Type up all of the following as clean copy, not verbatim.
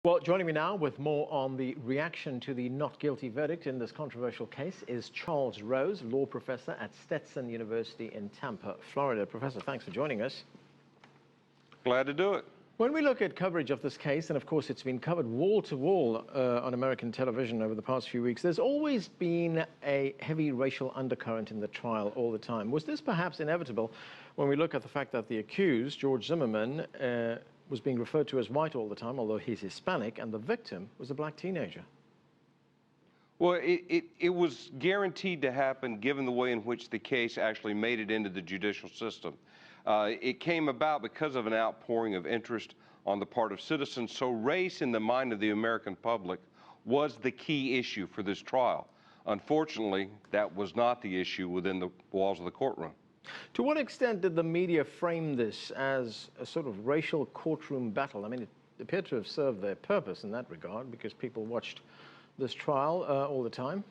Well, joining me now with more on the reaction to the not guilty verdict in this controversial case is Charles Rose, law professor at Stetson University in Tampa, Florida. Professor, thanks for joining us. Glad to do it. When we look at coverage of this case, and of course it's been covered wall to wall on American television over the past few weeks, there's always been a heavy racial undercurrent in the trial all the time. Was this perhaps inevitable when we look at the fact that the accused, George Zimmerman, was being referred to as white all the time, although he's Hispanic, and the victim was a black teenager? Well, it was guaranteed to happen given the way in which the case actually made it into the judicial system. It came about because of an outpouring of interest on the part of citizens, so race in the mind of the American public was the key issue for this trial. Unfortunately, that was not the issue within the walls of the courtroom. To what extent did the media frame this as a sort of racial courtroom battle? I mean, it appeared to have served their purpose in that regard because people watched this trial all the time.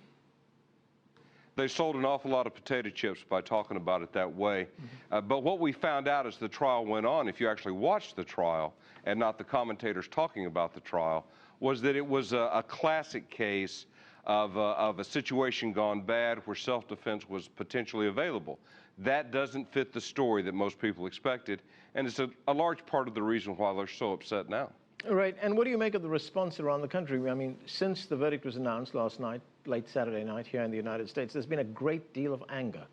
They sold an awful lot of potato chips by talking about it that way. But what we found out as the trial went on, if you actually watched the trial and not the commentators talking about the trial, was that it was a classic case of a situation gone bad where self-defense was potentially available. That doesn't fit the story that most people expected, and it's a large part of the reason why they're so upset now. Right, and what do you make of the response around the country? I mean, since the verdict was announced last night, late Saturday night here in the United States, there's been a great deal of anger.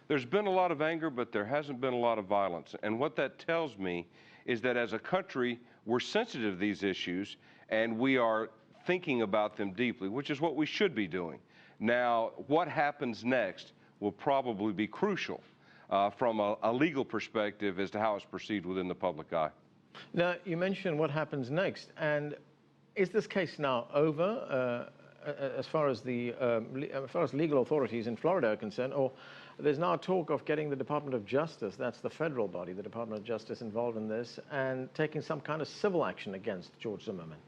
There's been a lot of anger, but there hasn't been a lot of violence. And what that tells me is that as a country, we're sensitive to these issues, and we are thinking about them deeply, which is what we should be doing. Now, what happens next will probably be crucial from a legal perspective as to how it's perceived within the public eye. Now, you mentioned what happens next, and is this case now over as far as legal authorities in Florida are concerned, or there's now talk of getting the Department of Justice, that's the federal body, the Department of Justice, involved in this and taking some kind of civil action against George Zimmerman?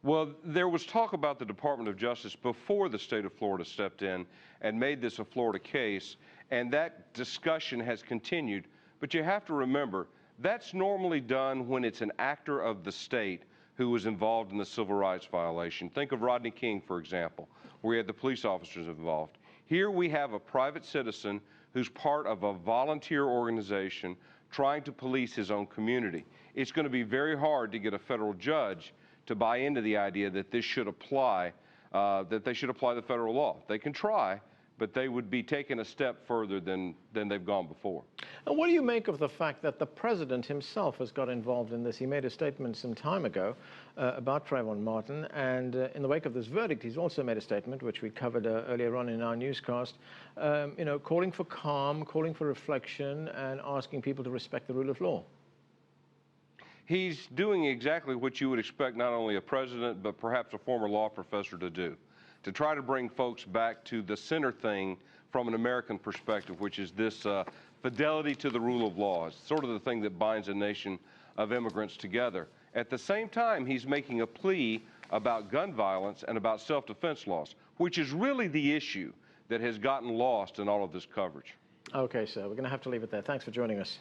Well, there was talk about the Department of Justice before the state of Florida stepped in and made this a Florida case, and that discussion has continued. But you have to remember, that's normally done when it's an actor of the state who was involved in the civil rights violation. Think of Rodney King, for example, where we had the police officers involved. Here we have a private citizen who's part of a volunteer organization trying to police his own community. It's going to be very hard to get a federal judge to buy into the idea that this should apply, that they should apply the federal law. They can try, but they would be taking a step further than they've gone before. And what do you make of the fact that the president himself has got involved in this? He made a statement some time ago about Trayvon Martin, and in the wake of this verdict, he's also made a statement, which we covered earlier on in our newscast, calling for calm, calling for reflection, and asking people to respect the rule of law. He's doing exactly what you would expect not only a president, but perhaps a former law professor to do, to try to bring folks back to the center thing from an American perspective, which is this fidelity to the rule of law. It's sort of the thing that binds a nation of immigrants together. At the same time, he's making a plea about gun violence and about self-defense laws, which is really the issue that has gotten lost in all of this coverage. Okay, sir, we're going to have to leave it there. Thanks for joining us.